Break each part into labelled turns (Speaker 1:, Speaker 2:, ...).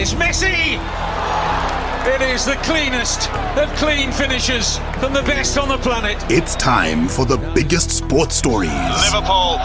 Speaker 1: It's Messi! It is the cleanest of clean finishes from the best on the planet.
Speaker 2: It's time for the biggest sports stories.
Speaker 3: Liverpool,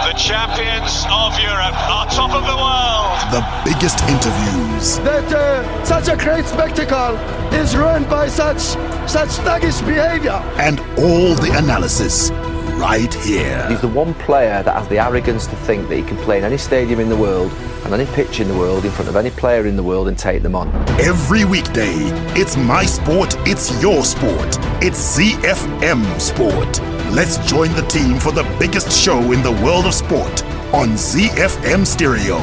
Speaker 3: the champions of Europe, are top of the world.
Speaker 2: The biggest interviews.
Speaker 4: That such a great spectacle is ruined by such thuggish behavior.
Speaker 2: And all the analysis right here.
Speaker 5: He's the one player that has the arrogance to think that he can play in any stadium in the world and any pitch in the world in front of any player in the world and take them on.
Speaker 2: Every weekday, it's my sport, it's your sport. It's ZiFM Sport. Let's join the team for the biggest show in the world of sport on ZiFM Stereo.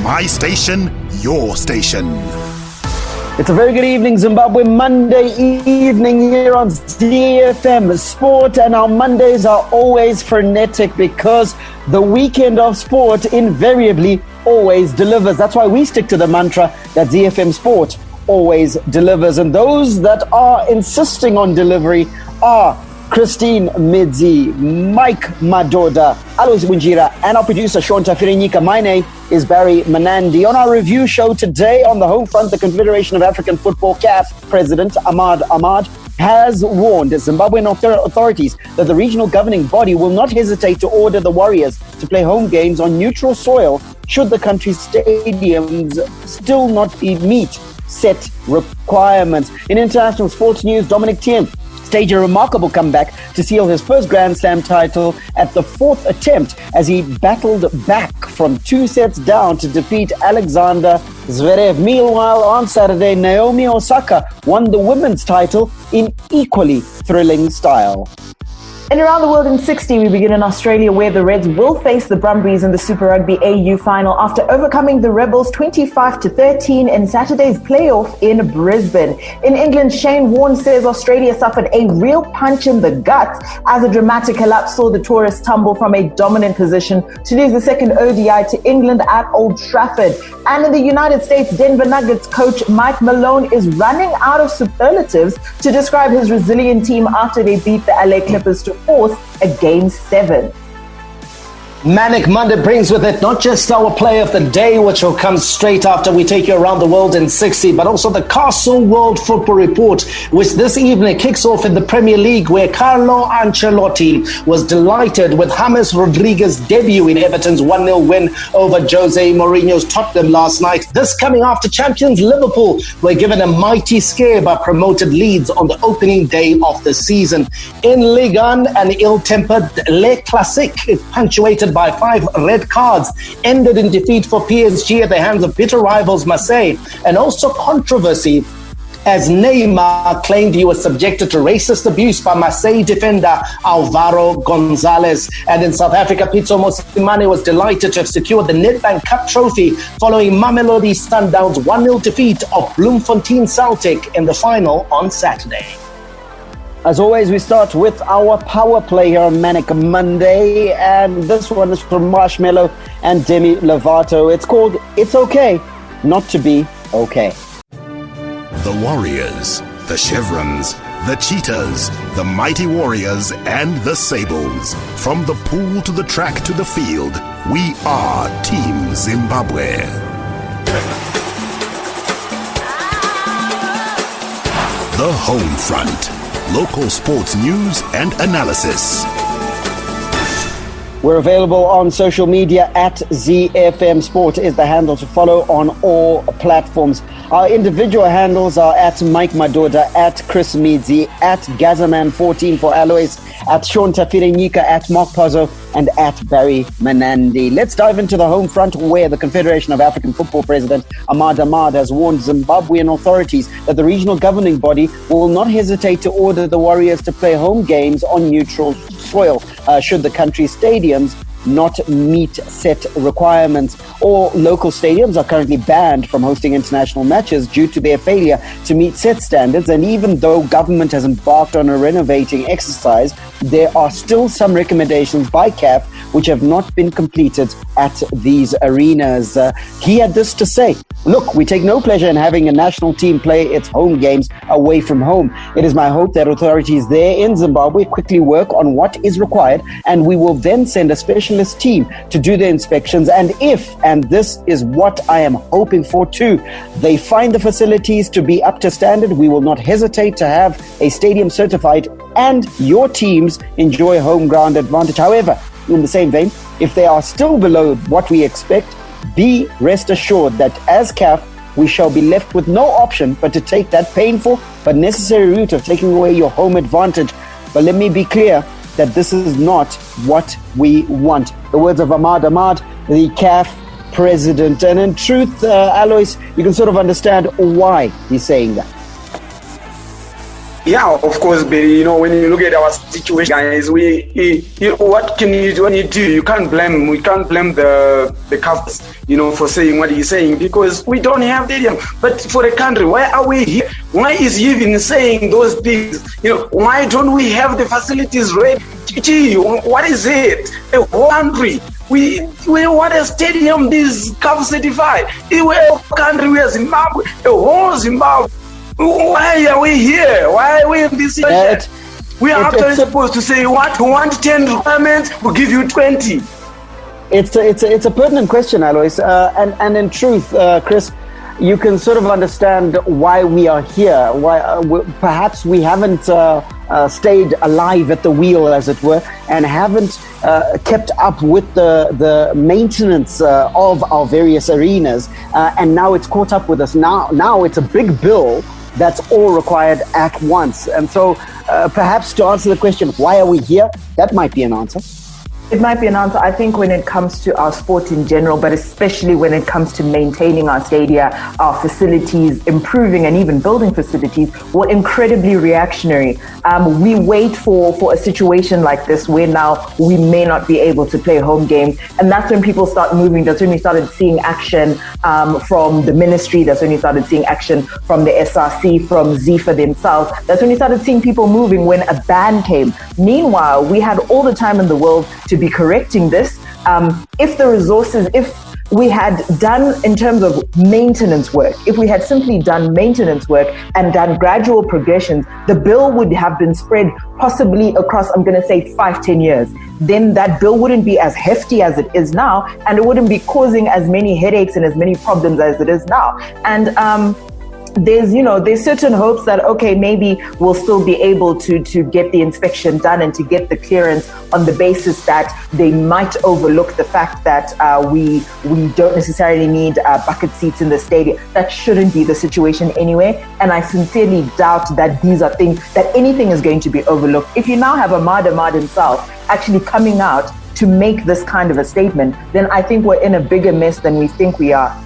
Speaker 2: My station, your station.
Speaker 6: It's a very good evening, Zimbabwe. Monday evening here on ZiFM Sport, and our Mondays are always frenetic because the weekend of sport invariably always delivers. That's why we stick to the mantra that ZiFM Sport always delivers, and those that are insisting on delivery are Christine Midzi, Mike Madoda, Alois Bunjira, and our producer Sean Tafirenyika. My name is Barry Manandi. On our review show today, on the home front, the Confederation of African Football CAF President Ahmad Ahmad has warned Zimbabwean authorities that the regional governing body will not hesitate to order the Warriors to play home games on neutral soil should the country's stadiums still not meet set requirements. In international sports news, Dominic Thiem staged a remarkable comeback to seal his first Grand Slam title at the fourth attempt as he battled back from 2 sets down to defeat Alexander Zverev. Meanwhile, on Saturday, Naomi Osaka won the women's title in equally thrilling style.
Speaker 7: And around the world in 60, we begin in Australia, where the Reds will face the Brumbies in the Super Rugby AU final after overcoming the Rebels 25-13 in Saturday's playoff in Brisbane. In England, Shane Warne says Australia suffered a real punch in the guts as a dramatic collapse saw the tourists tumble from a dominant position to lose the second ODI to England at Old Trafford. And in the United States, Denver Nuggets coach Mike Malone is running out of superlatives to describe his resilient team after they beat the LA Clippers to force a Game 7.
Speaker 6: Manic Monday brings with it not just our play of the day, which will come straight after we take you around the world in 60, but also the Castle World Football Report, which this evening kicks off in the Premier League, where Carlo Ancelotti was delighted with James Rodriguez's debut in Everton's 1-0 win over Jose Mourinho's Tottenham last night. This coming after champions Liverpool were given a mighty scare by promoted Leeds on the opening day of the season. In Ligue 1, an ill-tempered Le Classique, punctuated by 5 red cards, ended in defeat for PSG at the hands of bitter rivals Marseille, and also controversy as Neymar claimed he was subjected to racist abuse by Marseille defender Alvaro Gonzalez. And in South Africa, Pitso Mosimane was delighted to have secured the Nedbank Cup trophy following Mamelodi Sundowns' 1-0 defeat of Bloemfontein Celtic in the final on Saturday. As always, we start with our power play here on Manic Monday, and this one is from Marshmello and Demi Lovato. It's called It's Okay Not to Be Okay.
Speaker 2: The Warriors, the Chevrons, the Cheetahs, the Mighty Warriors, and the Sables. From the pool to the track to the field, we are Team Zimbabwe. The Home Front. Local sports news and analysis.
Speaker 6: We're available on social media at ZiFM Sport is the handle to follow on all platforms. Our individual handles are at Mike Madoda, at Chris Midzi, at Gazaman14 for Alois, at Sean Tafirenyika, at Mark Pozzo, and at Barry Manandi. Let's dive into the home front, where the Confederation of African Football President Ahmad Ahmad has warned Zimbabwean authorities that the regional governing body will not hesitate to order the Warriors to play home games on neutral soil should the country's stadiums not meet set requirements. All local stadiums are currently banned from hosting international matches due to their failure to meet set standards, and even though government has embarked on a renovating exercise,
Speaker 8: there are still some recommendations by CAF which have not been completed at these arenas. He had this to say: "Look, we take no pleasure in having a national team play its home games away from home. It is my hope that authorities there in Zimbabwe quickly work on what is required, and we will then send a specialist team to do the inspections. And if, and this is what I am hoping for too, they find the facilities to be up to standard, we will not hesitate to have a stadium certified and your teams enjoy home ground advantage. However, in the same vein, if they are still below what we expect, be rest assured that as CAF, we shall be left with no option but to take that painful but necessary route of taking away your home advantage. But let me be clear that this is not what we want." The words of Ahmad, the CAF president. And in truth, Alois, you can sort of understand why he's saying that.
Speaker 9: Yeah, of course, but when you look at our situation, guys, what can you do? When you do, we can't blame the CAF, for saying what he's saying, because we don't have stadium. But for the country, why are we here? Why is he even saying those things? Why don't we have the facilities ready? Gee, what is it? A whole country. We want a stadium this CAF certified. We're a country, we are Zimbabwe, a whole Zimbabwe. Why are we here? Why are we in this situation? We are actually supposed to say, what? We want 10 requirements, we'll give you 20.
Speaker 8: It's a pertinent question, Alois. And in truth, Chris, you can sort of understand why we are here. Why perhaps we haven't stayed alive at the wheel, as it were, and haven't kept up with the maintenance of our various arenas. And now it's caught up with us. Now it's a big bill that's all required at once. And so perhaps to answer the question, why are we here? That might be an answer.
Speaker 7: It might be an answer. I think when it comes to our sport in general, but especially when it comes to maintaining our stadia, our facilities, improving and even building facilities, we're incredibly reactionary. We wait for a situation like this where now we may not be able to play home games. And that's when people start moving. That's when we started seeing action from the ministry. That's when we started seeing action from the SRC, from ZIFA themselves. That's when we started seeing people moving when a ban came. Meanwhile, we had all the time in the world to be correcting this. If the resources, if we had done in terms of maintenance work, if we had simply done maintenance work and done gradual progressions, the bill would have been spread possibly across, I'm going to say 5-10 years. Then that bill wouldn't be as hefty as it is now, and it wouldn't be causing as many headaches and as many problems as it is now. And there's certain hopes that, okay, maybe we'll still be able to get the inspection done and to get the clearance on the basis that they might overlook the fact that we don't necessarily need bucket seats in the stadium. That shouldn't be the situation anyway. And I sincerely doubt that these are things, that anything is going to be overlooked. If you now have Ahmad himself actually coming out to make this kind of a statement, then I think we're in a bigger mess than we think we are.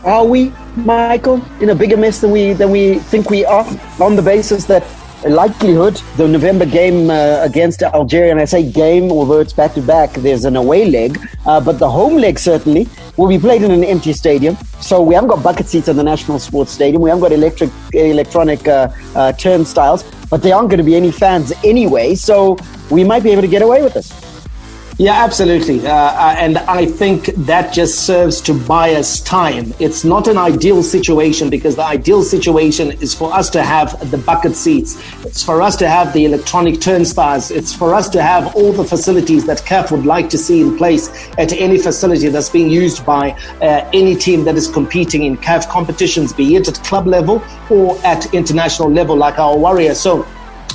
Speaker 8: Are we, Michael, in a bigger mess than we think we are, on the basis that likelihood the November game against Algeria, and I say game, although it's back-to-back, there's an away leg, but the home leg certainly will be played in an empty stadium. So we haven't got bucket seats in the National Sports Stadium. We haven't got electronic turnstiles, but there aren't going to be any fans anyway. So we might be able to get away with this.
Speaker 6: Yeah, absolutely. And I think that just serves to buy us time. It's not an ideal situation, because the ideal situation is for us to have the bucket seats. It's for us to have the electronic turnstiles. It's for us to have all the facilities that CAF would like to see in place at any facility that's being used by any team that is competing in CAF competitions, be it at club level or at international level like our Warriors. So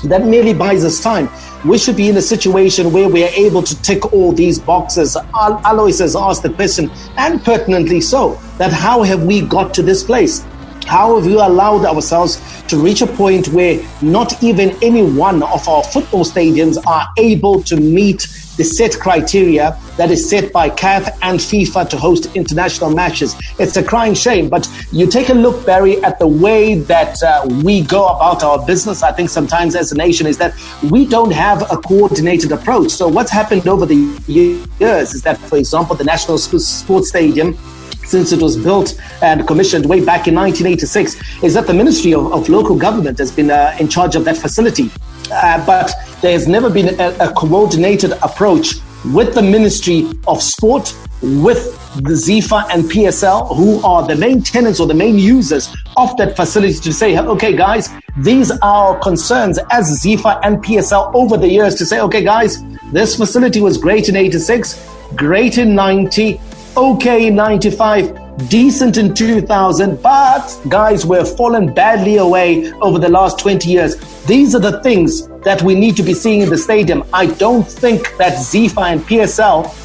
Speaker 6: that merely buys us time. We should be in a situation where we are able to tick all these boxes. Alois has asked the question, and pertinently so, that how have we got to this place? How have we allowed ourselves to reach a point where not even any one of our football stadiums are able to meet the set criteria that is set by CAF and FIFA to host international matches? It's a crying shame. But you take a look, Barry, at the way that we go about our business, I think sometimes as a nation, is that we don't have a coordinated approach. So what's happened over the years is that, for example, the National Sports Stadium, since it was built and commissioned way back in 1986, is that the Ministry of Local Government has been in charge of that facility. But there's never been a coordinated approach with the Ministry of Sport, with the ZIFA and PSL, who are the main tenants or the main users of that facility, to say, okay, guys, these are our concerns as ZIFA and PSL over the years, to say, okay, guys, this facility was great in 86, great in 90, okay in 95, decent in 2000, but guys, we've fallen badly away over the last 20 years. These are the things that we need to be seeing in the stadium. I don't think that ZIFA and PSL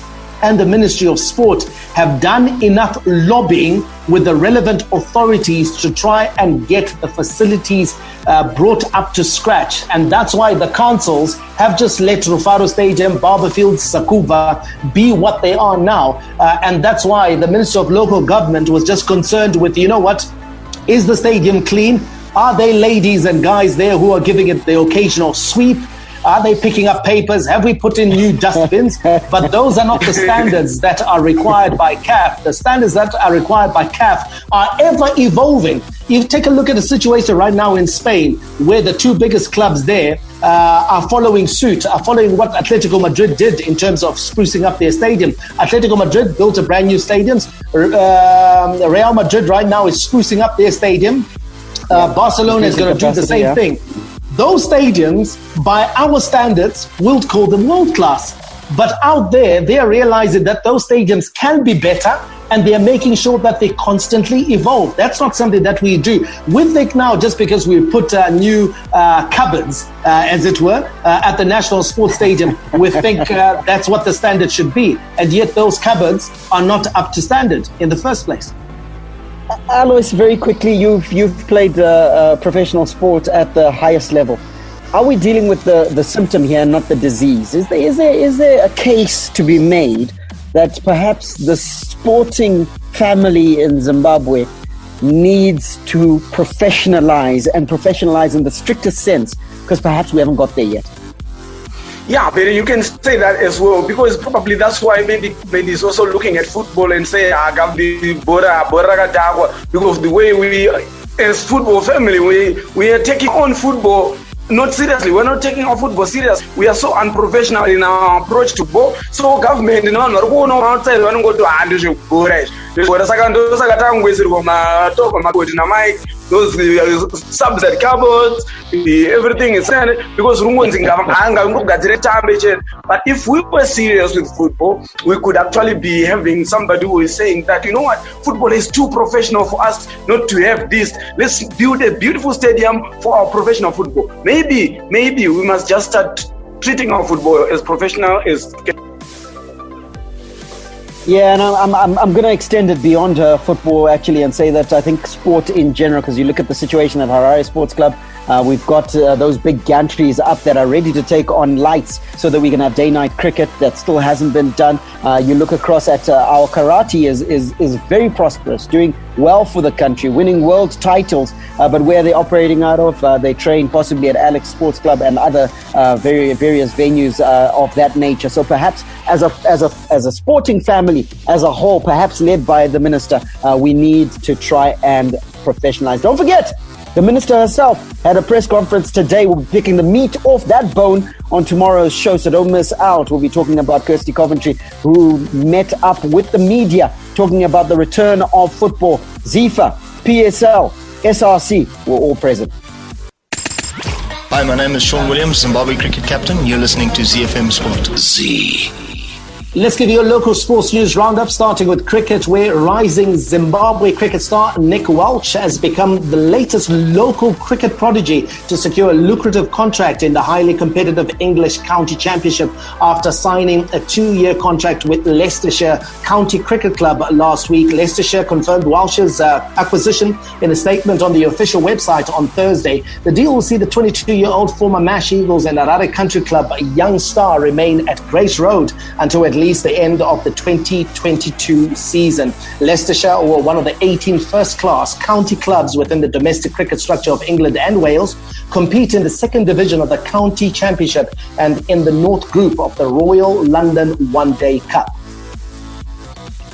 Speaker 6: and the Ministry of Sport have done enough lobbying with the relevant authorities to try and get the facilities brought up to scratch. And that's why the councils have just let Rufaro Stadium, Barberfield, Sakuva be what they are now. And that's why the Minister of Local Government was just concerned with, you know what, is the stadium clean? Are there ladies and guys there who are giving it the occasional sweep? Are they picking up papers? Have we put in new dustbins? But those are not the standards that are required by CAF. The standards that are required by CAF are ever evolving. You take a look at the situation right now in Spain, where the two biggest clubs there are following suit, are following what Atletico Madrid did in terms of sprucing up their stadium. Atletico Madrid built a brand new stadium. Real Madrid right now is sprucing up their stadium. Barcelona is going to do the same thing. Those stadiums, by our standards, we'll call them world class. But out there, they are realizing that those stadiums can be better, and they are making sure that they constantly evolve. That's not something that we do. We think now, just because we put new cupboards, as it were, at the National Sports Stadium, we think that's what the standard should be. And yet those cupboards are not up to standard in the first place.
Speaker 8: Alois, very quickly, you've played professional sport at the highest level. Are we dealing with the symptom here, not the disease? Is there a case to be made that perhaps the sporting family in Zimbabwe needs to professionalize in the strictest sense? Because perhaps we haven't got there yet.
Speaker 9: Yeah, but you can say that as well, because probably that's why maybe it's also looking at football and say, because the way we, as football family, we are taking on football not seriously. We're not taking our football serious. We are so unprofessional in our approach to ball. So government, outside, we don't go to those subs at cupboards, everything is said because but if we were serious with football, we could actually be having somebody who is saying that, you know what, football is too professional for us not to have this. Let's build a beautiful stadium for our professional football. Maybe we must just start treating our football as professional as.
Speaker 8: Yeah, and I'm going to extend it beyond football actually, and say that I think sport in general, because you look at the situation at Harare Sports Club, we've got those big gantries up that are ready to take on lights so that we can have day-night cricket. That still hasn't been done. You look across at our karate is very prosperous, doing well for the country, winning world titles. But where they're operating out of, they train possibly at Alex Sports Club and other various venues of that nature. So perhaps as a sporting family as a whole, perhaps led by the minister, we need to try and professionalize. Don't forget, the minister herself had a press conference today. We'll be picking the meat off that bone on tomorrow's show, so don't miss out. We'll be talking about Kirsty Coventry, who met up with the media, talking about the return of football. ZIFA, PSL, SRC were all present.
Speaker 10: Hi, my name is Sean Williams, Zimbabwe cricket captain. You're listening to ZiFM Sport.
Speaker 6: Let's give you a local sports news roundup, starting with cricket, where rising Zimbabwe cricket star Nick Welch has become the latest local cricket prodigy to secure a lucrative contract in the highly competitive English County Championship after signing a 2-year contract with Leicestershire County Cricket Club last week. Leicestershire confirmed Welch's acquisition in a statement on the official website on Thursday. The deal will see the 22-year-old former Mash Eagles and Harare Country Club young star remain at Grace Road until at least the end of the 2022 season. Leicestershire were one of the 18 first-class county clubs within the domestic cricket structure of England and Wales, compete in the second division of the County Championship and in the North Group of the Royal London One Day Cup.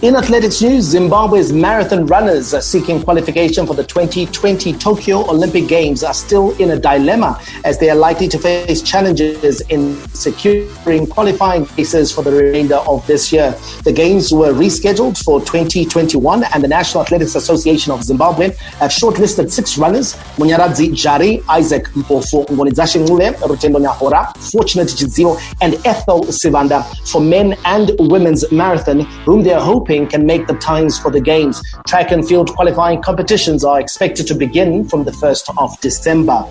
Speaker 6: In athletics news, Zimbabwe's marathon runners seeking qualification for the 2020 Tokyo Olympic Games are still in a dilemma as they are likely to face challenges in securing qualifying places for the remainder of this year. The Games were rescheduled for 2021 and the National Athletics Association of Zimbabwe have shortlisted 6 runners: Munyaradzi Jari, Isaac Mpofu, Ngonidzashe Ngule, Rutendo Nyahora, Fortunate Chidziro, and Ethel Sivanda for men and women's marathon, whom they are hoping can make the times for the Games. Track and field qualifying competitions are expected to begin from the 1st of December.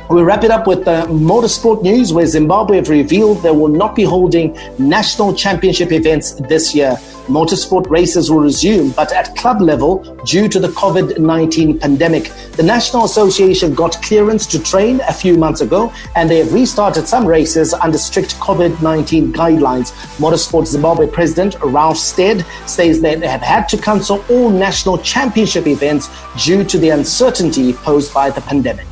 Speaker 6: We wrap it up with motorsport news, where Zimbabwe have revealed they will not be holding national championship events this year. Motorsport races will resume, but at club level due to the COVID-19 pandemic. The National Association got clearance to train a few months ago, and they have restarted some races under strict COVID-19 guidelines. Motorsport Zimbabwe President Ralph Stead says that they have had to cancel all national championship events due to the uncertainty posed by the pandemic.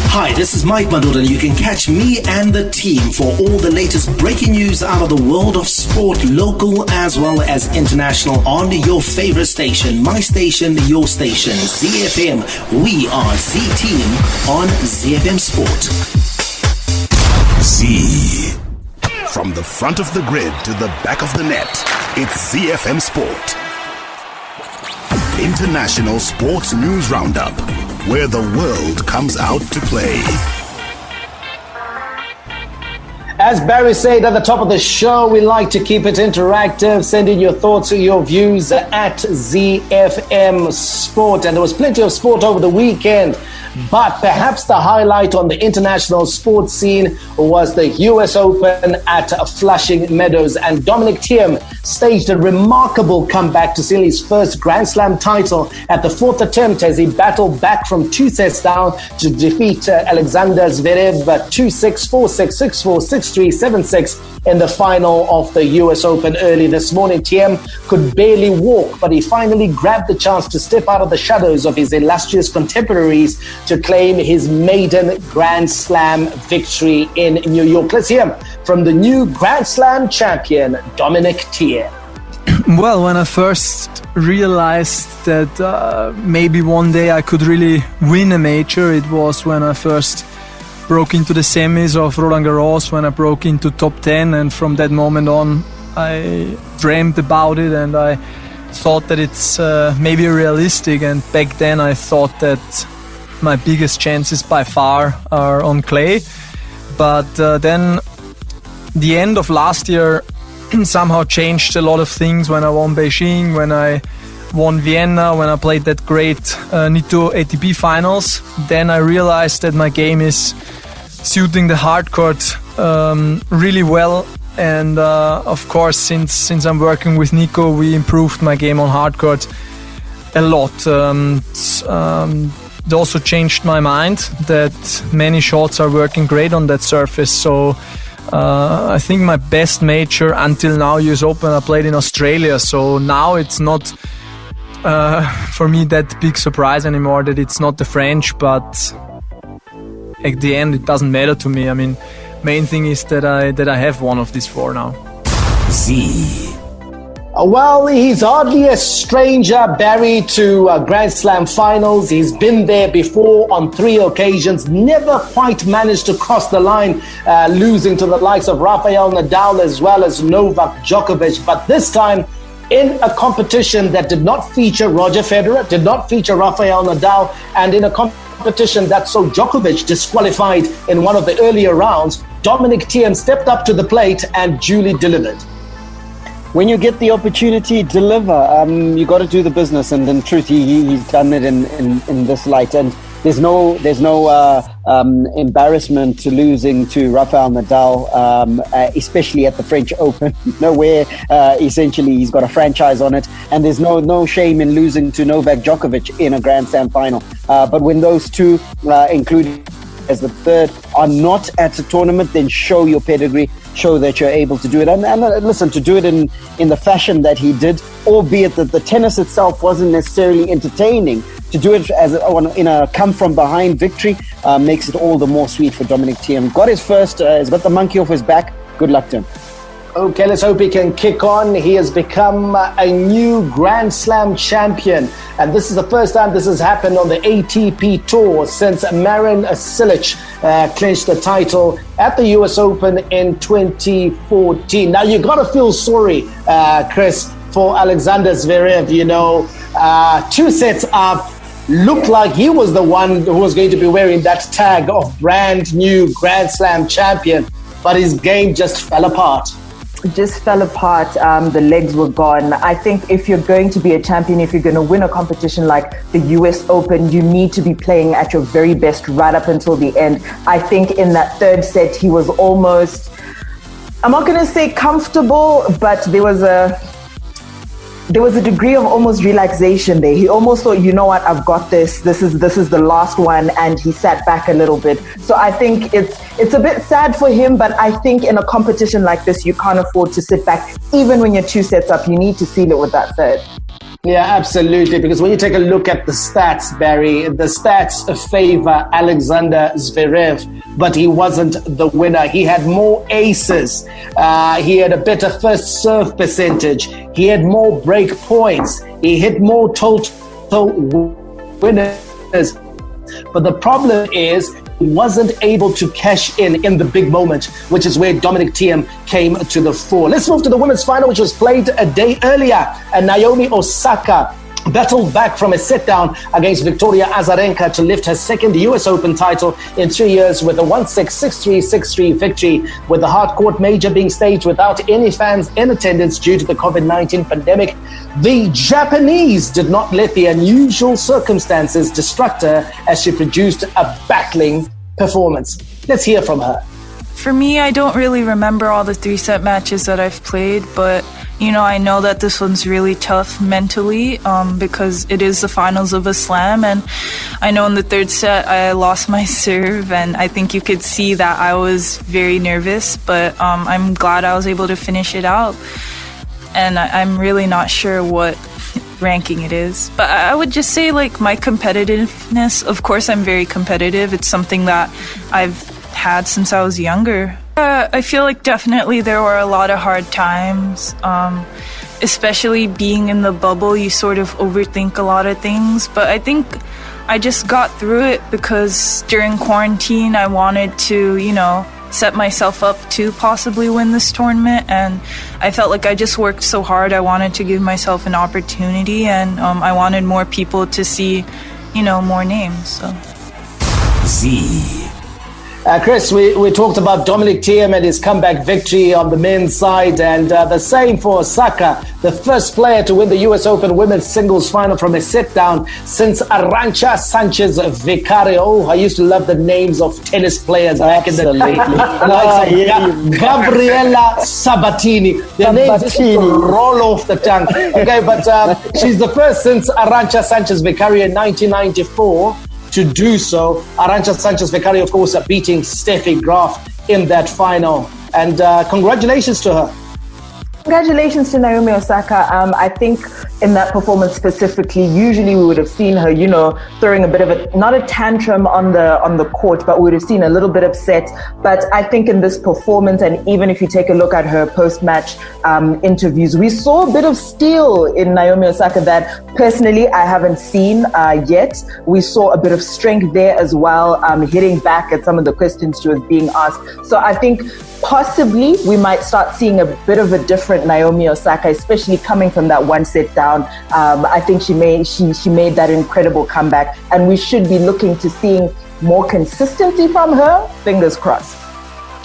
Speaker 11: Hi, this is Mike Madoda, and you can catch me and the team for all the latest breaking news out of the world of sport, local as well as international, on your favorite station, my station, your station, ZiFM. We are Z-Team on ZiFM Sport.
Speaker 2: Z. From the front of the grid to the back of the net, it's ZiFM Sport. International Sports News Roundup, where the world comes out to play.
Speaker 6: As Barry said at the top of the show, we like to keep it interactive. Send in your thoughts or your views at ZiFM Sport. And there was plenty of sport over the weekend, but perhaps the highlight on the international sports scene was the US Open at Flushing Meadows. And Dominic Thiem staged a remarkable comeback to seal his first Grand Slam title at the 4th attempt as he battled back from 2 sets down to defeat Alexander Zverev 2-6, 4-6, 6-4, 6-3, 7-6 in the final of the US Open early this morning. Thiem could barely walk, but he finally grabbed the chance to step out of the shadows of his illustrious contemporaries to claim his maiden Grand Slam victory in New York. Let's hear from the new Grand Slam champion, Dominic Thiem.
Speaker 12: Well, when I first realized that maybe one day I could really win a major, it was when I first broke into the semis of Roland Garros, when I broke into top 10, and from that moment on I dreamed about it and I thought that it's maybe realistic. And back then I thought that my biggest chances by far are on clay. But then the end of last year somehow changed a lot of things when I won Beijing, when I won Vienna, when I played that great Nitto ATP finals. Then I realized that my game is suiting the hard court really well. And of course, since I'm working with Nico, we improved my game on hard court a lot. It also changed my mind that many shots are working great on that surface. So I think my best major until now, US Open, I played in Australia. So now it's not for me that big surprise anymore that it's not the French, but at the end it doesn't matter to me. I mean, main thing is that I have one of these 4 now.
Speaker 2: Z.
Speaker 6: Well, he's hardly a stranger, Barry, to Grand Slam finals. He's been there before on 3 occasions, never quite managed to cross the line, losing to the likes of Rafael Nadal as well as Novak Djokovic. But this time, in a competition that did not feature Roger Federer, did not feature Rafael Nadal, and in a competition that saw Djokovic disqualified in one of the earlier rounds, Dominic Thiem stepped up to the plate and duly delivered.
Speaker 8: When you get the opportunity, deliver. You got to do the business, and in truth, he's done it in this light. And there's no embarrassment to losing to Rafael Nadal, especially at the French Open. Nowhere, essentially, he's got a franchise on it, and there's no shame in losing to Novak Djokovic in a Grand Slam final. But when those two, including as the third, are not at a tournament, then show your pedigree, show that you're able to do it. And listen, to do it in the fashion that he did, albeit that the tennis itself wasn't necessarily entertaining, to do it in a come-from-behind victory makes it all the more sweet for Dominic Thiem. Got his first, he's got the monkey off his back. Good luck to him.
Speaker 6: Okay, let's hope he can kick on. He has become a new Grand Slam champion. And this is the first time this has happened on the ATP Tour since Marin Cilic clinched the title at the US Open in 2014. Now, you got to feel sorry, Chris, for Alexander Zverev. 2 sets up, looked like he was the one who was going to be wearing that tag of brand new Grand Slam champion, but his game just fell apart.
Speaker 7: The legs were gone. I think if you're going to be a champion, if you're going to win a competition like the US Open, you need to be playing at your very best right up until the end. I think in that third set, he was almost, I'm not going to say comfortable, but there was a degree of almost relaxation there. He almost thought, you know what, I've got this. This is the last one, and he sat back a little bit. So I think it's a bit sad for him, but I think in a competition like this, you can't afford to sit back. Even when you're 2 sets up, you need to seal it with that third.
Speaker 6: Yeah, absolutely. Because when you take a look at the stats, Barry, the stats favor Alexander Zverev, but he wasn't the winner. He had more aces. He had a better first serve percentage. He had more break points. He hit more total winners. But the problem is, he wasn't able to cash in the big moment, which is where Dominic Thiem came to the fore. Let's move to the women's final, which was played a day earlier. And Naomi Osaka battled back from a set-down against Victoria Azarenka to lift her second US Open title in 3 years with a 1-6, 6-3, 6-3 victory, with the hard-court major being staged without any fans in attendance due to the COVID-19 pandemic. The Japanese did not let the unusual circumstances distract her as she produced a battling performance. Let's hear from her.
Speaker 13: For me, I don't really remember all the 3-set matches that I've played, but I know that this one's really tough mentally because it is the finals of a slam, and I know in the 3rd set I lost my serve, and I think you could see that I was very nervous, but I'm glad I was able to finish it out, and I'm really not sure what ranking it is. But I would just say, my competitiveness, of course I'm very competitive. It's something that I've had since I was younger. I feel like definitely there were a lot of hard times, especially being in the bubble. You sort of overthink a lot of things, but I think I just got through it because during quarantine I wanted to, set myself up to possibly win this tournament, and I felt like I just worked so hard. I wanted to give myself an opportunity, and I wanted more people to see, more names. So.
Speaker 6: Chris, we talked about Dominic Thiem and his comeback victory on the men's side, and the same for Osaka, the first player to win the US Open women's singles final from a set-down since Arantxa Sanchez Vicario. Oh, I used to love the names of tennis players back in the day. Gabriela Sabatini. The names just roll off the tongue. Okay, but she's the first since Arantxa Sanchez Vicario in 1994. To do so. Arantxa Sanchez Vicario, of course, beating Steffi Graf in that final. And congratulations to her.
Speaker 7: Congratulations to Naomi Osaka. I think in that performance specifically, usually we would have seen her, throwing a bit of not a tantrum on the court, but we would have seen a little bit upset. But I think in this performance, and even if you take a look at her post-match interviews, we saw a bit of steel in Naomi Osaka that personally I haven't seen yet. We saw a bit of strength there as well, hitting back at some of the questions she was being asked. So I think possibly we might start seeing a bit of a different Naomi Osaka, especially coming from that 1 set down. I think she made that incredible comeback, and we should be looking to seeing more consistency from her. Fingers crossed.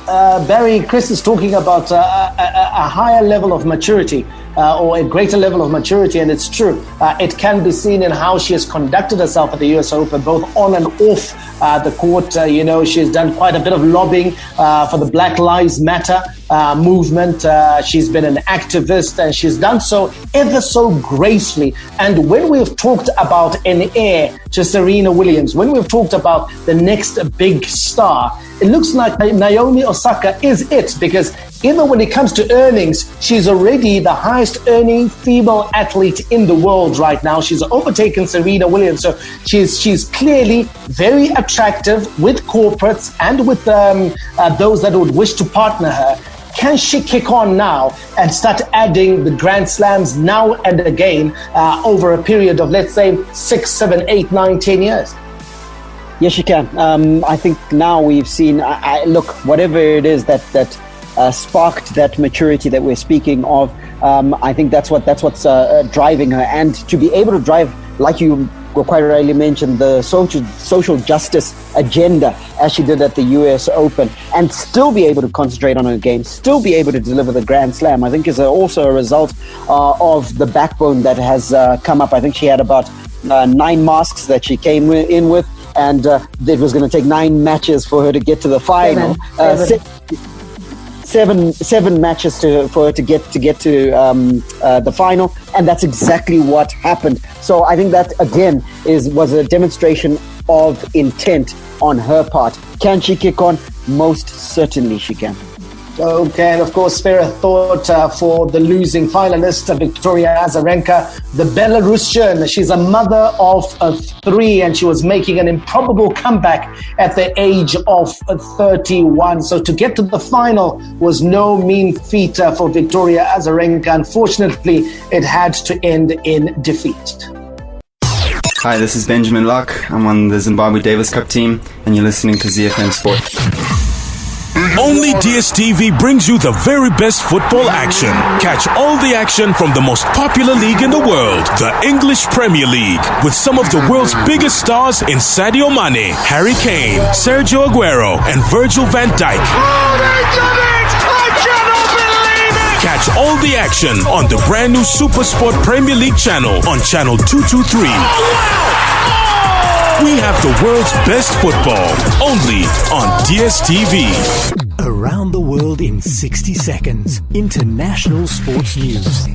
Speaker 6: Barry, Chris is talking about a higher level of maturity. Or a greater level of maturity, and it's true. It can be seen in how she has conducted herself at the US Open, both on and off the court. She has done quite a bit of lobbying for the Black Lives Matter movement. She's been an activist, and she's done so ever so gracefully. And when we've talked about an heir to Serena Williams, when we've talked about the next big star, it looks like Naomi Osaka is it, because even when it comes to earnings, she's already the highest earning female athlete in the world right now. She's overtaken Serena Williams. So she's clearly very attractive with corporates and with those that would wish to partner her. can she kick on now and start adding the Grand Slams now and again over a period of, let's say, 6, 7, 8, 9, 10 years?
Speaker 8: Yes, she can. I think now we've seen, look, whatever it is that sparked that maturity that we're speaking of, I think that's what's driving her. And to be able to drive, like you quite rightly mentioned, the social justice agenda as she did at the US Open, and still be able to concentrate on her game, still be able to deliver the Grand Slam, I think is also a result of the backbone that has come up. I think she had about 9 masks that she came in with, and it was going to take 9 matches for her to get to the final. Seven matches for her to get to the final, and that's exactly what happened. So I think that again was a demonstration of intent on her part. Can she kick on? Most certainly she can.
Speaker 6: Okay, and of course, spare a thought for the losing finalist, Victoria Azarenka, the Belarusian. She's a mother of 3, and she was making an improbable comeback at the age of 31. So to get to the final was no mean feat for Victoria Azarenka. Unfortunately, it had to end in defeat.
Speaker 14: Hi, this is Benjamin Locke. I'm on the Zimbabwe Davis Cup team, and you're listening to ZiFM Sport.
Speaker 15: Only DSTV brings you the very best football action. Catch all the action from the most popular league in the world, the English Premier League, with some of the world's biggest stars in Sadio Mane, Harry Kane, Sergio Aguero, and Virgil van Dijk.
Speaker 3: Oh, they did it! I cannot believe it!
Speaker 15: Catch all the action on the brand new Super Sport Premier League channel on channel 223.
Speaker 3: Oh, wow!
Speaker 15: We have the world's best football, only on DSTV.
Speaker 11: Around the world in 60 seconds. International sports news.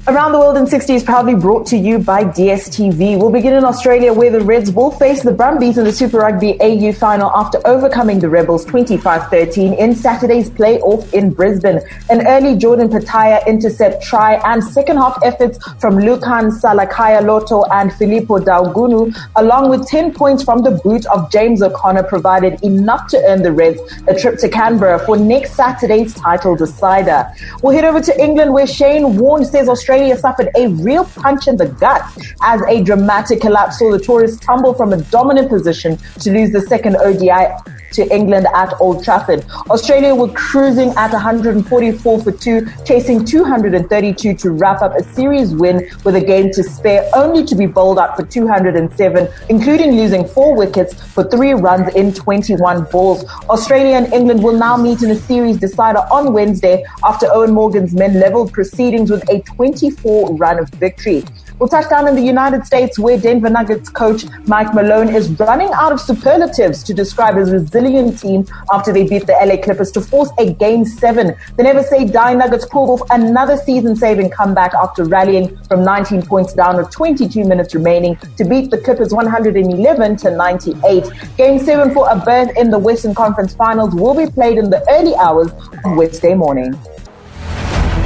Speaker 7: Around the World in 60 is proudly brought to you by DSTV. We'll begin in Australia, where the Reds will face the Brumbies in the Super Rugby AU final after overcoming the Rebels 25-13 in Saturday's play-off in Brisbane. An early Jordan Pataya intercept try and second-half efforts from Lukan Salakaya Loto and Filippo Daugunu, along with 10 points from the boot of James O'Connor, provided enough to earn the Reds a trip to Canberra for next Saturday's title decider. We'll head over to England, where Shane Warne says Australia suffered a real punch in the gut as a dramatic collapse saw the tourists tumble from a dominant position to lose the second ODI to England at Old Trafford. Australia were cruising at 144 for 2, chasing 232 to wrap up a series win with a game to spare, only to be bowled out for 207, including losing 4 wickets for 3 runs in 21 balls. Australia and England will now meet in a series decider on Wednesday after Owen Morgan's men levelled proceedings with a 24-run victory. We'll touch down in the United States, where Denver Nuggets coach Mike Malone is running out of superlatives to describe his resilient team after they beat the LA Clippers to force a Game 7. The never-say-die Nuggets pulled off another season-saving comeback after rallying from 19 points down with 22 minutes remaining to beat the Clippers 111-98. Game 7 for a berth in the Western Conference Finals will be played in the early hours on Wednesday morning.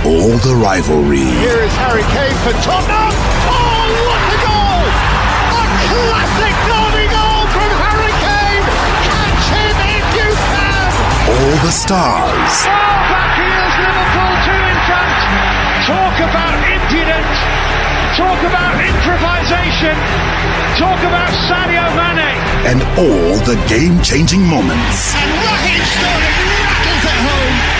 Speaker 2: All the rivalry.
Speaker 3: Here is Harry Kane for Tottenham. Oh, what a goal! A classic derby goal from Harry Kane. Catch him if you can.
Speaker 2: All the stars.
Speaker 3: Oh, back he is, Liverpool 2 in front. Talk about impudence. Talk about improvisation. Talk about Sadio Mane.
Speaker 2: And all the game-changing moments.
Speaker 3: And Raheem Sterling rattles it home.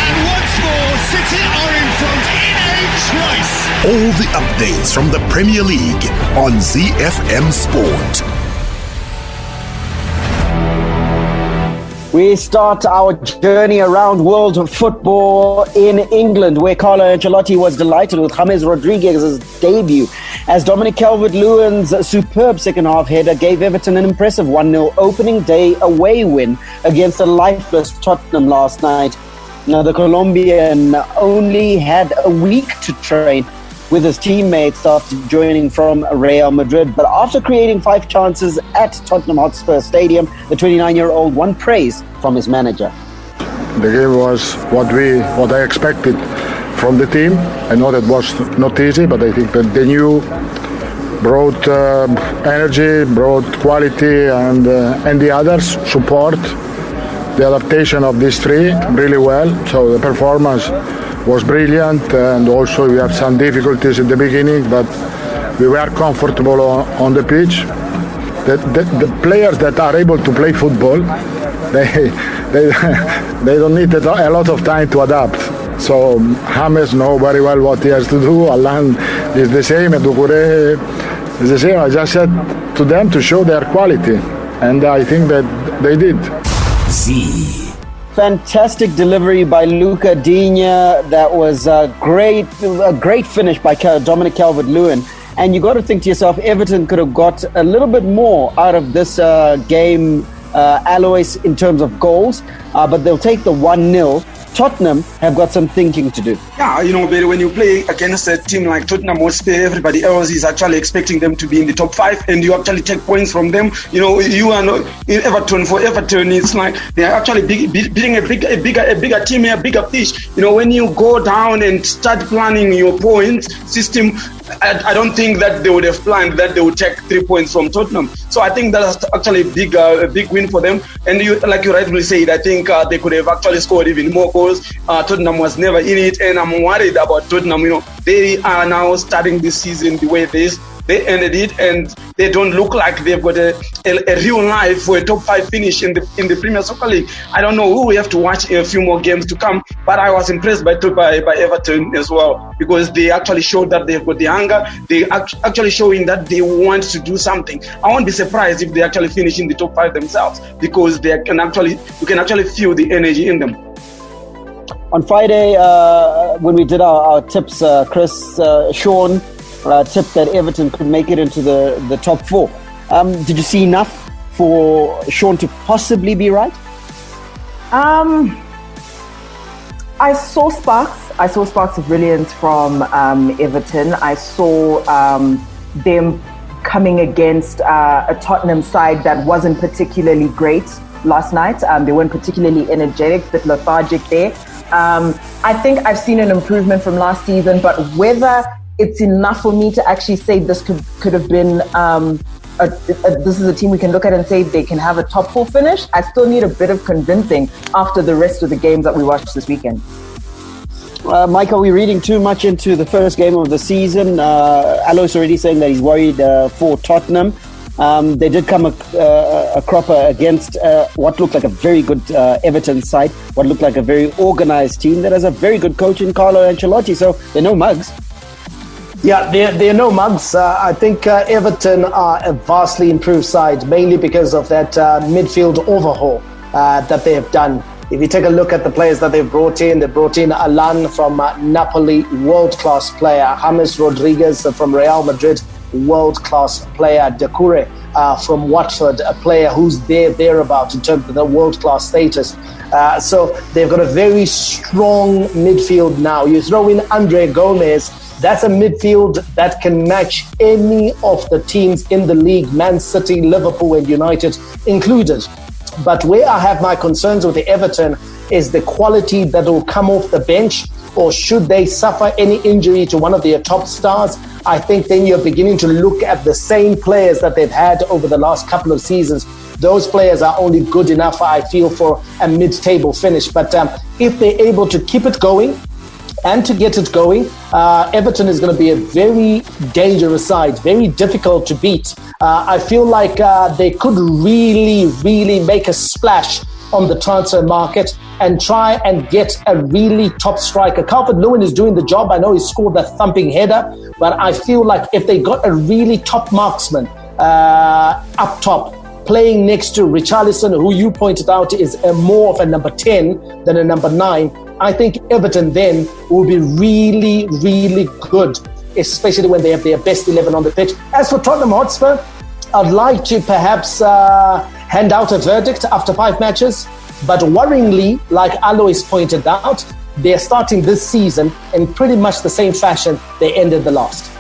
Speaker 3: And once more, City are in front in a trice.
Speaker 2: All the updates from the Premier League on ZiFM Sport.
Speaker 8: We start our journey around world football in England, where Carlo Ancelotti was delighted with James Rodriguez's debut, as Dominic Calvert-Lewin's superb second-half header gave Everton an impressive 1-0 opening day away win against a lifeless Tottenham last night. Now, the Colombian only had a week to train with his teammates after joining from Real Madrid. But after creating 5 chances at Tottenham Hotspur Stadium, the 29-year-old won praise from his manager.
Speaker 16: The game was what I expected from the team. I know that was not easy, but I think that the new brought energy, brought quality, and the others support. the adaptation of these three really well. So the performance was brilliant, and also we have some difficulties in the beginning, but we were comfortable on the pitch. The players that are able to play football, they don't need a lot of time to adapt. So James knows very well what he has to do. Alan is the same, and Doucouré is the same. I just said to them to show their quality, and I think that they did.
Speaker 8: Fantastic delivery by Luca Digne. That was a great finish by Dominic Calvert-Lewin. And you got to think to yourself, Everton could have got a little bit more out of this game, Alois, in terms of goals, but they'll take the 1-0. Tottenham have got some thinking to do.
Speaker 9: Yeah, when you play against a team like Tottenham Hotspur, everybody else is actually expecting them to be in the top 5, and you actually take points from them. You are not in Everton. For Everton, it's like they are actually beating a bigger team, a bigger fish. When you go down and start planning your points system, I don't think that they would have planned that they would take 3 points from Tottenham. So I think that's actually a big win for them. And like you rightly said, I think they could have actually scored even more goals. Tottenham was never in it, and I'm worried about Tottenham. They are now starting this season the way they ended it, and they don't look like they've got a real life for a top 5 finish in the Premier Soccer League. I don't know who we have to watch a few more games to come, but I was impressed by Everton as well, because they actually showed that they've got the hunger. They actually showing that they want to do something. I won't be surprised if they actually finish in the top 5 themselves, because you can actually feel the energy in them.
Speaker 8: On Friday, when we did our tips, Sean tipped that Everton could make it into the top 4. Did you see enough for Sean to possibly be right?
Speaker 7: I saw sparks of brilliance from Everton. I saw them coming against a Tottenham side that wasn't particularly great last night. They weren't particularly energetic, a bit lethargic there. I think I've seen an improvement from last season, but whether it's enough for me to actually say this could have been this is a team we can look at and say they can have a top 4 finish, I still need a bit of convincing after the rest of the games that we watched this weekend.
Speaker 8: Mike, are we reading too much into the first game of the season? Alois already saying that he's worried for Tottenham. They did come a cropper against what looked like a very good Everton side, what looked like a very organised team that has a very good coach in Carlo Ancelotti, so they're no mugs.
Speaker 6: Yeah, they're no mugs. I think Everton are a vastly improved side, mainly because of that midfield overhaul that they have done. If you take a look at the players that they've brought in, they brought in Alan from Napoli, world-class player. James Rodriguez from Real Madrid, world-class player. Doucouré from Watford, a player who's thereabout in terms of the world-class status. So they've got a very strong midfield now. You throw in Andre Gomez, that's a midfield that can match any of the teams in the league, Man City, Liverpool and United included. But where I have my concerns with the Everton is the quality that will come off the bench, or should they suffer any injury to one of their top stars, I think then you're beginning to look at the same players that they've had over the last couple of seasons. Those players are only good enough, I feel, for a mid-table finish. But if they're able to keep it going and to get it going, Everton is going to be a very dangerous side, very difficult to beat. I feel like they could really make a splash on the transfer market and try and get a really top striker. Calvert-Lewin is doing the job. I know he scored that thumping header, but I feel like if they got a really top marksman up top, playing next to Richarlison, who you pointed out is more of a number 10 than a number 9, I think Everton then will be really good, especially when they have their best 11 on the pitch. As for Tottenham Hotspur, I'd like to perhaps hand out a verdict after 5 matches, but worryingly, like Alois pointed out, they're starting this season in pretty much the same fashion they ended the last.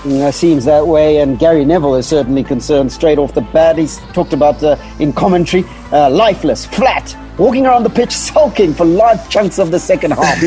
Speaker 8: It seems that way, and Gary Neville is certainly concerned straight off the bat. He's talked about in commentary, lifeless, flat, walking around the pitch sulking for large chunks of the second half.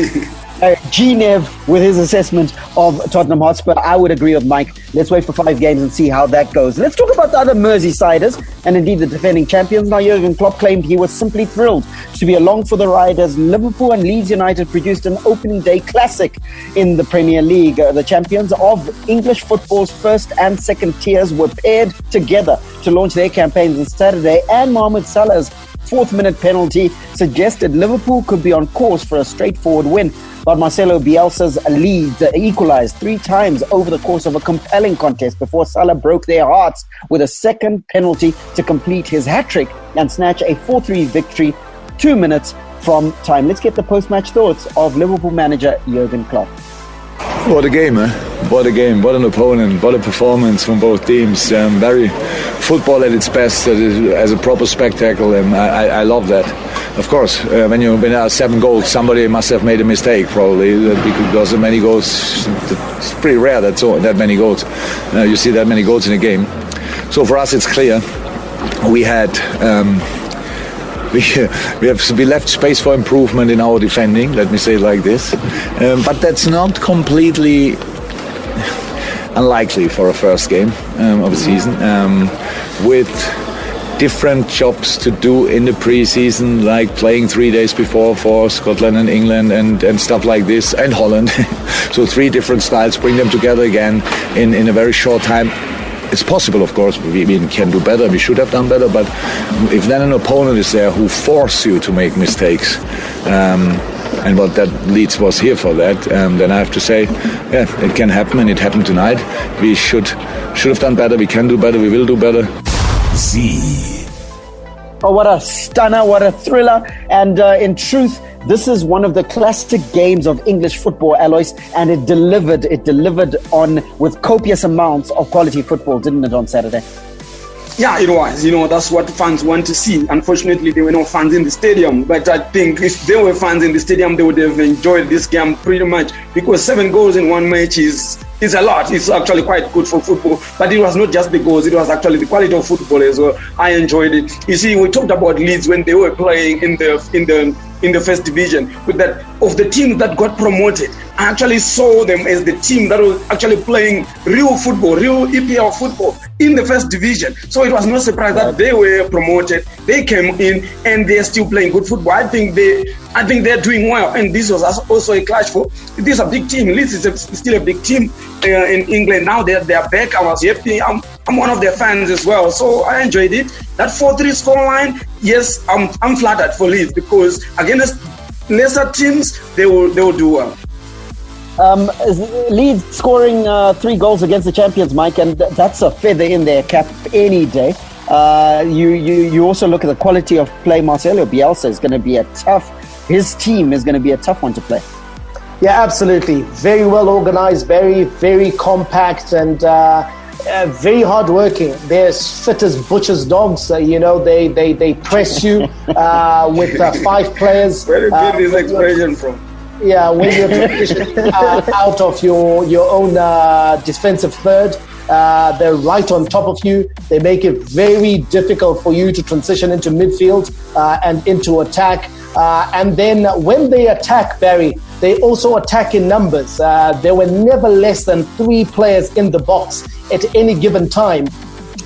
Speaker 8: Genev with his assessment of Tottenham Hotspur. I would agree with Mike. Let's wait for 5 games and see how that goes. Let's talk about the other Merseysiders and indeed the defending champions. Now, Jurgen Klopp claimed he was simply thrilled to be along for the ride as Liverpool and Leeds United produced an opening day classic in the Premier League. The champions of English football's first and second tiers were paired together to launch their campaigns on Saturday, and Mohamed Salah's 4th-minute penalty suggested Liverpool could be on course for a straightforward win. But Marcelo Bielsa's Leeds equalized 3 times over the course of a compelling contest before Salah broke their hearts with a second penalty to complete his hat-trick and snatch a 4-3 victory 2 minutes from time. Let's get the post-match thoughts of Liverpool manager Jurgen Klopp.
Speaker 17: What a game, eh? What a game, what an opponent, what a performance from both teams. Very football at its best, as a proper spectacle, and I love that. Of course, when you win 7 goals, somebody must have made a mistake, probably, because of many goals. It's pretty rare that many goals. You see that many goals in a game. So for us, it's clear. We had... We left space for improvement in our defending, let me say it like this. But that's not completely unlikely for a first game of a season. With different jobs to do in the pre-season, like playing 3 days before for Scotland and England and stuff like this, and Holland. So 3 different styles, bring them together again in a very short time. It's possible, of course, we can do better, we should have done better, but if then an opponent is there who force you to make mistakes, and what that Leeds was here for that, then I have to say, yeah, it can happen, and it happened tonight. We should have done better, we can do better, we will do better.
Speaker 8: Oh, what a stunner, what a thriller, and in truth, this is one of the classic games of English football, Alois, and it delivered on with copious amounts of quality football, didn't it, on Saturday?
Speaker 9: Yeah, it was. That's what fans want to see. Unfortunately, there were no fans in the stadium. But I think if there were fans in the stadium, they would have enjoyed this game pretty much, because 7 goals in one match is a lot. It's actually quite good for football. But it was not just the goals. It was actually the quality of football as well. I enjoyed it. You see, we talked about Leeds when they were playing in the first division. With that, of the teams that got promoted, I actually saw them as the team that was actually playing real football, real EPL football in the first division. So it was no surprise that they were promoted. They came in and they're still playing good football. I think they're doing well. And this was also a clash for. This is a big team. Leeds is still a big team in England. Now they're back. I was happy. I'm one of their fans as well. So I enjoyed it. That 4-3 scoreline, yes, I'm flattered for Leeds, because against lesser teams they will do well.
Speaker 8: Leeds scoring 3 goals against the champions, Mike, and that's a feather in their cap any day. You also look at the quality of play. Marcelo Bielsa is going to be his team is going to be a tough one to play.
Speaker 18: Yeah, absolutely. Very well organized, very, very compact, and very hardworking. They're as fit as butcher's dogs. They press you with 5 players.
Speaker 9: Where did you get this expression from?
Speaker 18: Yeah, when you're out of your own defensive third, they're right on top of you. They make it very difficult for you to transition into midfield and into attack. And then when they attack, Barry, they also attack in numbers. There were never less than 3 players in the box at any given time,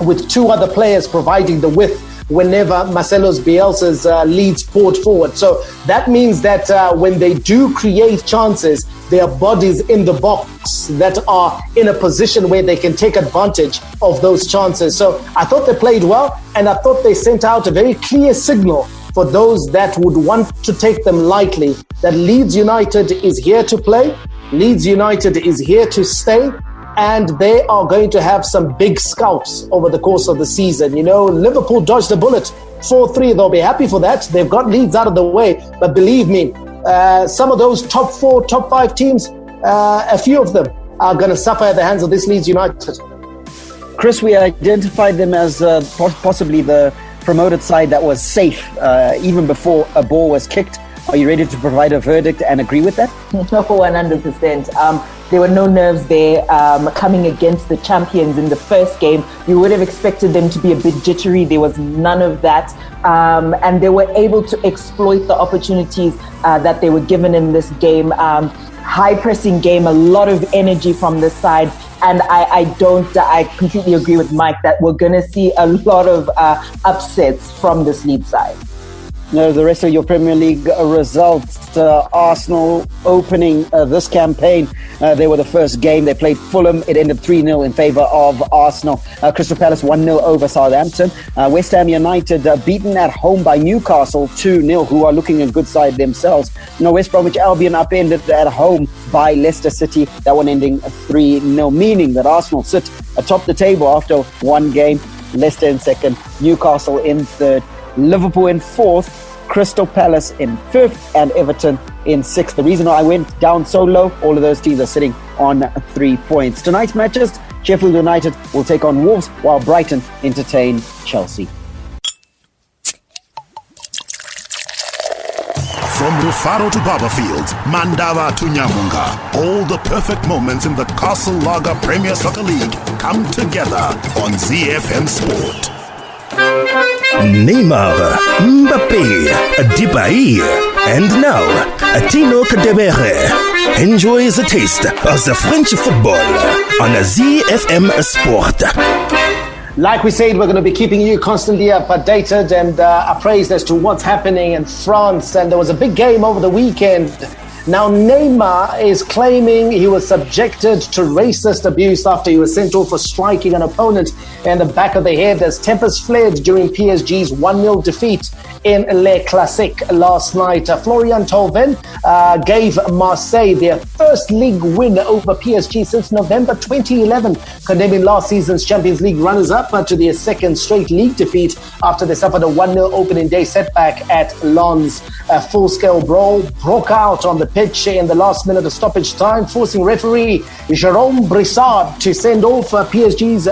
Speaker 18: with 2 other players providing the width whenever Marcelo Bielsa's Leeds poured forward. So that means that when they do create chances, there are bodies in the box that are in a position where they can take advantage of those chances. So I thought they played well, and I thought they sent out a very clear signal for those that would want to take them lightly, that Leeds United is here to play, Leeds United is here to stay, and they are going to have some big scouts over the course of the season. Liverpool dodged a bullet, 4-3. They'll be happy for that. They've got Leeds out of the way. But believe me, some of those top 4, top 5 teams, a few of them are going to suffer at the hands of this Leeds United.
Speaker 8: Chris, we identified them as possibly the promoted side that was safe even before a ball was kicked. Are you ready to provide a verdict and agree with that?
Speaker 7: No, 100%. There were no nerves there coming against the champions in the first game. You would have expected them to be a bit jittery. There was none of that. And they were able to exploit the opportunities that they were given in this game. High pressing game, a lot of energy from the side. And I completely agree with Mike that we're going to see a lot of upsets from this Leeds side.
Speaker 8: Now, the rest of your Premier League results. Arsenal opening this campaign. They were the first game. They played Fulham. It ended 3-0 in favour of Arsenal. Crystal Palace 1-0 over Southampton. West Ham United beaten at home by Newcastle 2-0, who are looking a good side themselves. West Bromwich Albion upended at home by Leicester City. That one ending 3-0, meaning that Arsenal sit atop the table after one game. Leicester in second, Newcastle in third, Liverpool in fourth, Crystal Palace in fifth, and Everton in sixth. The reason I went down so low, all of those teams are sitting on 3 points. Tonight's matches, Sheffield United will take on Wolves, while Brighton entertain Chelsea.
Speaker 2: From Rufaro to Barberfield, Mandava to Nyamunga, all the perfect moments in the Castle Lager Premier Soccer League come together on ZiFM Sport.
Speaker 19: Neymar, Mbappé, Dibaye, and now Tino Kadewere enjoys a taste of the French football on ZiFM Sport.
Speaker 18: Like we said, we're going to be keeping you constantly updated and appraised as to what's happening in France. And there was a big game over the weekend. Now, Neymar is claiming he was subjected to racist abuse after he was sent off for striking an opponent in the back of the head as tempers flared during PSG's 1-0 defeat in Le Classique last night. Florian Thauvin gave Marseille their first league win over PSG since November 2011, condemning last season's Champions League runners-up to their second straight league defeat after they suffered a 1-0 opening day setback at Lens. A full-scale brawl broke out on the pitch in the last minute of stoppage time, forcing referee Jérôme Brissard to send off PSG's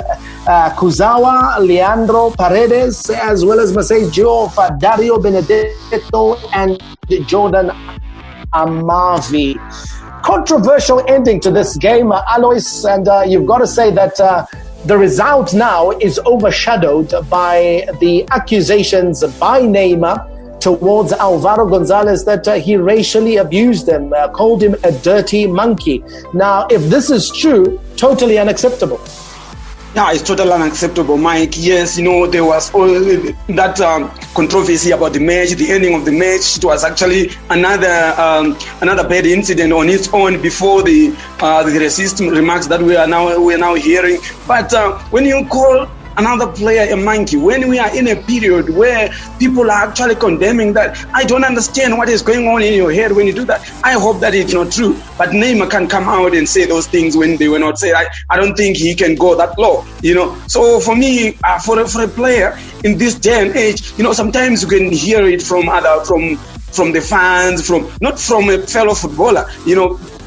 Speaker 18: Kuzawa, Leandro Paredes, as well as Marseille's duo of Dario Benedetto and Jordan Amavi. Controversial ending to this game, Alois, and you've got to say that the result now is overshadowed by the accusations by Neymar towards Alvaro Gonzalez that he racially abused him, called him a dirty monkey. Now, if this is true, totally unacceptable.
Speaker 9: Yeah, it's totally unacceptable, Mike. Yes, there was all that controversy about the match, the ending of the match. It was actually another bad incident on its own before the racist remarks that we are now hearing. But when you call another player a monkey, when we are in a period where people are actually condemning that, I don't understand what is going on in your head when you do that. I hope that it's not true. But Neymar can come out and say those things when they were not said. I don't think he can go that low, So for me, for a player in this day and age, sometimes you can hear it from the fans, not from a fellow footballer,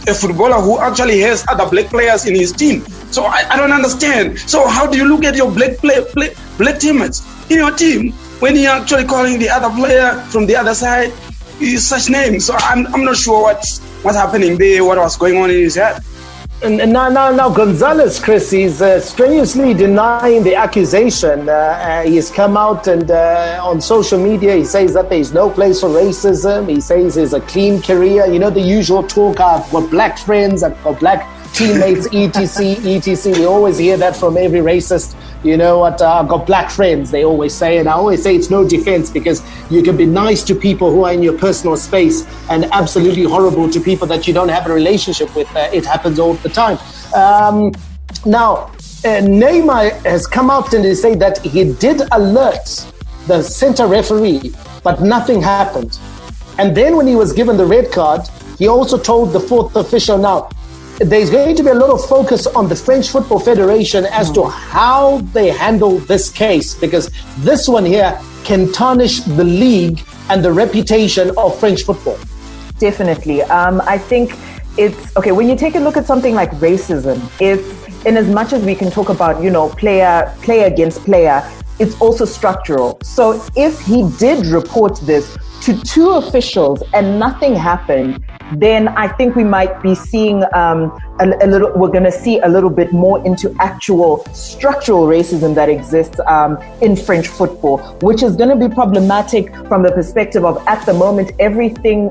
Speaker 9: a footballer who actually has other black players in his team. So I don't understand. So how do you look at your black teammates in your team when you're actually calling the other player from the other side such names? So I'm not sure what's happening there, what was going on in his head.
Speaker 18: And now Gonzalez, Chris, he's strenuously denying the accusation. He's come out and on social media, he says that there's no place for racism. He says it's a clean career. The usual talk, I've got black friends, I've got black teammates, etc. We always hear that from every racist. I've got black friends, they always say. And I always say it's no defense, because you can be nice to people who are in your personal space and absolutely horrible to people that you don't have a relationship with. It happens all the time. Now, Neymar has come out and said that he did alert the center referee, but nothing happened. And then when he was given the red card, he also told the fourth official, now, there's going to be a lot of focus on the French Football Federation as to how they handle this case, because this one here can tarnish the league and the reputation of French football.
Speaker 7: Definitely. I think it's okay when you take a look at something like racism. It's, in as much as we can talk about, player against player, it's also structural. So if he did report this to two officials and nothing happened, then I think we might be seeing we're going to see a little bit more into actual structural racism that exists in French football, which is going to be problematic from the perspective of, at the moment, everything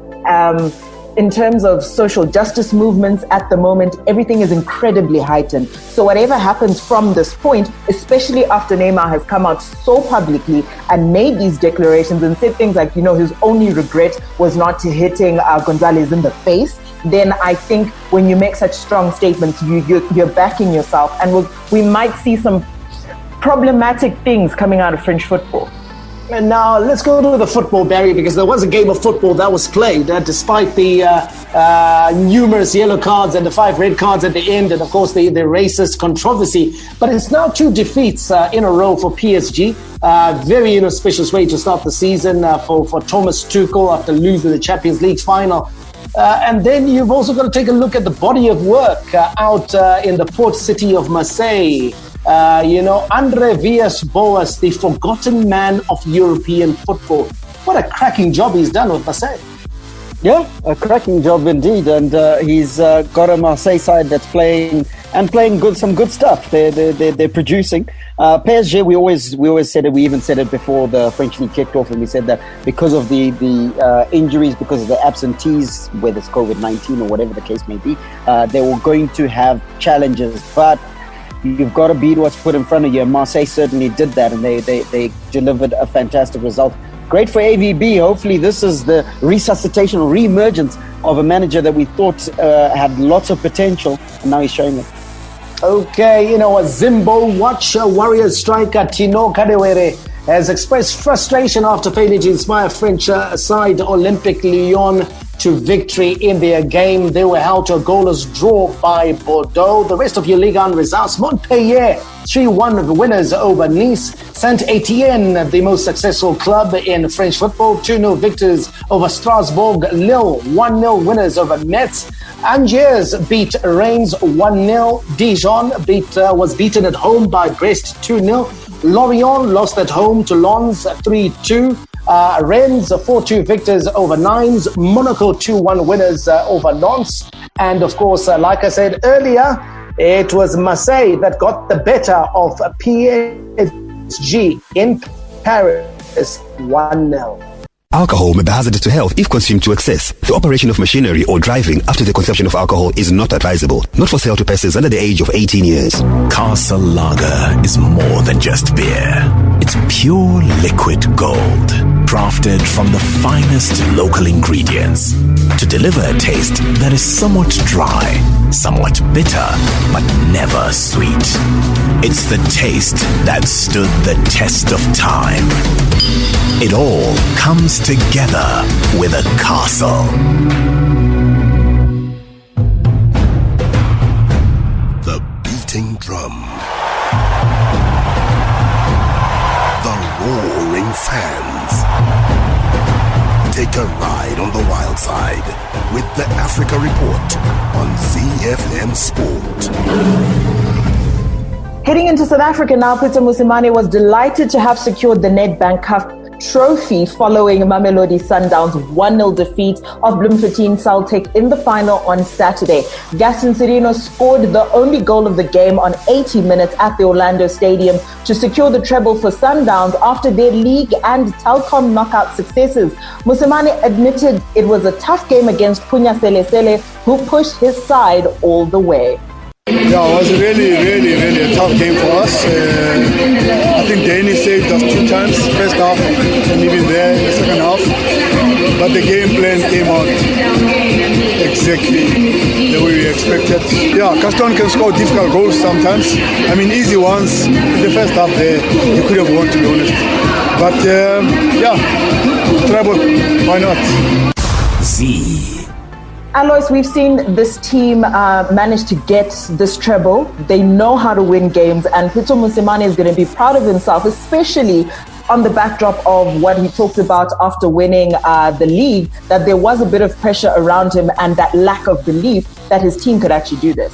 Speaker 7: in terms of social justice movements at the moment, everything is incredibly heightened. So whatever happens from this point, especially after Neymar has come out so publicly and made these declarations and said things like, his only regret was not hitting Gonzalez in the face, then I think when you make such strong statements, you're backing yourself, and we might see some problematic things coming out of French football.
Speaker 18: And now let's go to the football, Barry, because there was a game of football that was played despite the numerous yellow cards and the 5 red cards at the end, and of course the racist controversy. But it's now 2 defeats in a row for PSG. Very inauspicious way to start the season for Thomas Tuchel after losing the Champions League final. And then you've also got to take a look at the body of work out in the port city of Marseille. Andre Villas-Boas, the forgotten man of European football. What a cracking job he's done with Marseille.
Speaker 8: Yeah, a cracking job indeed. And he's got a Marseille side that's playing some good stuff. They're producing. PSG, we always said it. We even said it before the French league kicked off, and we said that because of the injuries, because of the absentees, whether it's COVID-19 or whatever the case may be, they were going to have challenges. But you've got to beat what's put in front of you. And Marseille certainly did that, and they delivered a fantastic result. Great for AVB. Hopefully this is the resuscitation or re-emergence of a manager that we thought had lots of potential, and now he's showing it.
Speaker 18: Okay, a Zimbo Watch Warriors striker Tino Kadewere has expressed frustration after failing to inspire French side Olympique Lyon to victory in their game. They were held to a goalless draw by Bordeaux. The rest of your Ligue 1 results: Montpellier 3-1 winners over Nice. Saint-Etienne, the most successful club in French football, 2-0 victors over Strasbourg. Lille 1-0 winners over Metz. Angers beat Reims 1-0. Dijon was beaten at home by Brest 2-0. Lorient lost at home to Lens 3-2. Rennes 4-2 victors over Nimes. Monaco 2-1 winners over Nantes. And of course, like I said earlier, it was Marseille that got the better of PSG in Paris 1-0.
Speaker 20: Alcohol may be hazardous to health if consumed to excess. The operation of machinery or driving after the consumption of alcohol is not advisable. Not for sale to persons under the age of 18 years.
Speaker 15: Castle Lager is more than just beer. It's pure liquid gold, crafted from the finest local ingredients to deliver a taste that is somewhat dry, somewhat bitter, but never sweet. It's the taste that stood the test of time. It all comes together with a castle.
Speaker 2: The beating drum. The roaring fans. Take a ride on the wild side with the Africa Report on ZiFM Sport.
Speaker 7: Heading into South Africa now, Peter Mosimane was delighted to have secured the Nedbank Cup trophy following Mamelodi Sundowns' 1-0 defeat of Bloemfontein Celtic in the final on Saturday. Gaston Sirino scored the only goal of the game on 80 minutes at the Orlando Stadium to secure the treble for Sundowns after their league and Telkom knockout successes. Mosimane admitted it was a tough game against Punya Selesele, who pushed his side all the way.
Speaker 16: Yeah, it was really a tough game for us. I think Danny saved us 2 times, first half and even there in the second half. But the game plan came out exactly the way we expected. Yeah, Gaston can score difficult goals sometimes. I mean, easy ones. In the first half there, you could have won, to be honest. But treble, why not?
Speaker 7: Alois, we've seen this team manage to get this treble. They know how to win games, and Peter Mosimane is going to be proud of himself, especially on the backdrop of what he talked about after winning the league, that there was a bit of pressure around him and that lack of belief that his team could actually do this.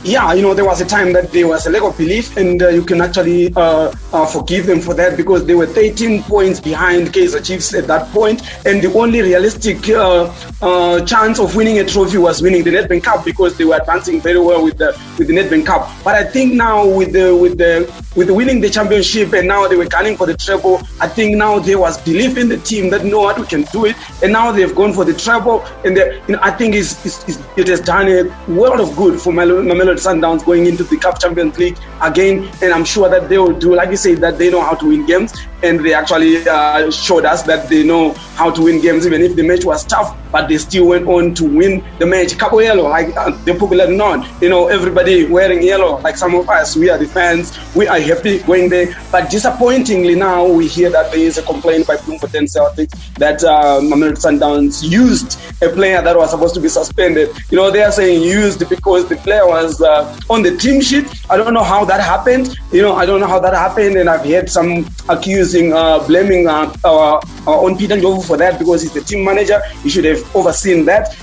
Speaker 9: yeah, there was a time that there was a lack of belief, and you can actually forgive them for that, because they were 13 points behind Kaizer Chiefs at that point, and the only realistic chance of winning a trophy was winning the Nedbank Cup, because they were advancing very well with the Nedbank Cup. But I think now with winning the championship, and now they were gunning for the treble, I think now there was belief in the team that what we can do it, and now they've gone for the treble, and I think it has done a world of good for Mamelodi Sundowns going into the CAF Champions League again, and I'm sure that they will do, like you say, that they know how to win games, and they actually showed us that they know how to win games, even if the match was tough, but they still went on to win the match. Capo Yellow, like the popular known, everybody wearing yellow, like some of us, we are the fans, we are happy going there, but disappointingly now we hear that there is a complaint by Bloemfontein Celtics that Mamelodi Sundowns used a player that was supposed to be suspended. They are saying used because the player was on the team sheet. I don't know how that happened. And I've heard some blaming on Peter Ndlovu for that, because he's the team manager. He should have overseen that.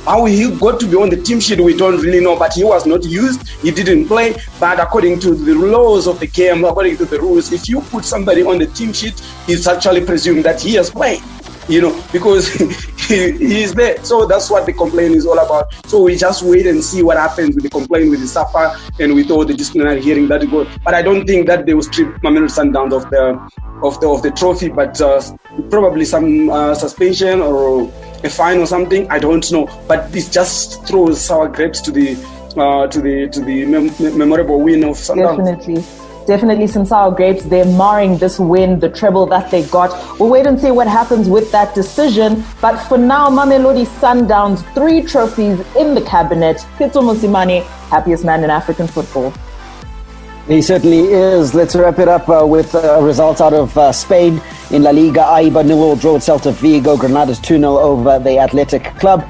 Speaker 9: How he got to be on the team sheet, we don't really know, but he was not used. He didn't play. But according to the laws of the game, according to the rules, if you put somebody on the team sheet, it's actually presumed that he has played. Because he is there. So that's what the complaint is all about. So we just wait and see what happens with the complaint, with the SAFA, and with all the disciplinary hearing that goes. But I don't think that they will strip Mamelodi Sundowns of the trophy, but probably some suspension or a fine or something. I don't know. But this just throws sour grapes to the memorable win of Sundowns.
Speaker 7: Definitely some sour grapes. They're marring this win, the treble that they got. We'll wait and see what happens with that decision. But for now, Mamelodi Sundowns, 3 trophies in the cabinet. Pitso Mosimane, happiest man in African football.
Speaker 8: He certainly is. Let's wrap it up with results out of Spain. In La Liga, Aiba 0-0 draw at Celta Vigo. Granadas 2-0 over the Athletic Club.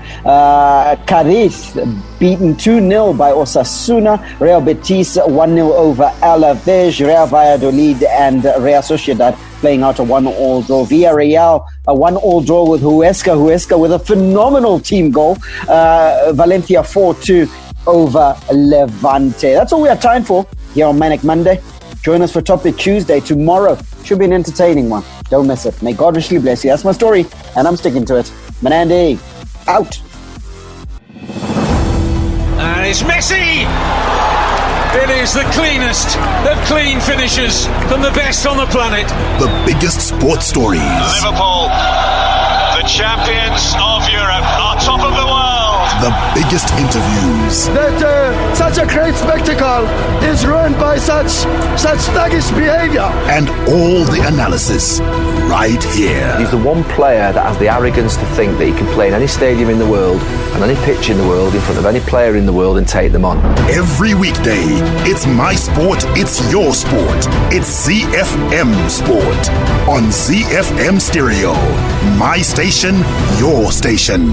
Speaker 8: Cadiz beaten 2-0 by Osasuna. Real Betis 1-0 over Alaves. Real Valladolid and Real Sociedad playing out a 1-1 draw. Villarreal a 1-1 draw with Huesca with a phenomenal team goal. Valencia 4-2 over Levante. That's all we have time for here on Manic Monday. Join us for Topic Tuesday tomorrow. Should be an entertaining one. Don't miss it. May God richly bless you. That's my story, and I'm sticking to it. Manandi, out.
Speaker 1: And it's Messi! It is the cleanest of clean finishes from the best on the planet.
Speaker 2: The biggest sports stories.
Speaker 3: Liverpool, the champions of Europe, on top of the world.
Speaker 2: The biggest interviews.
Speaker 4: That such a great spectacle is ruined by such thuggish behavior.
Speaker 2: And all the analysis right here.
Speaker 5: He's the one player that has the arrogance to think that he can play in any stadium in the world and any pitch in the world in front of any player in the world and take them on.
Speaker 2: Every weekday, it's my sport, it's your sport. It's ZiFM Sport on ZiFM Stereo. My station, your station.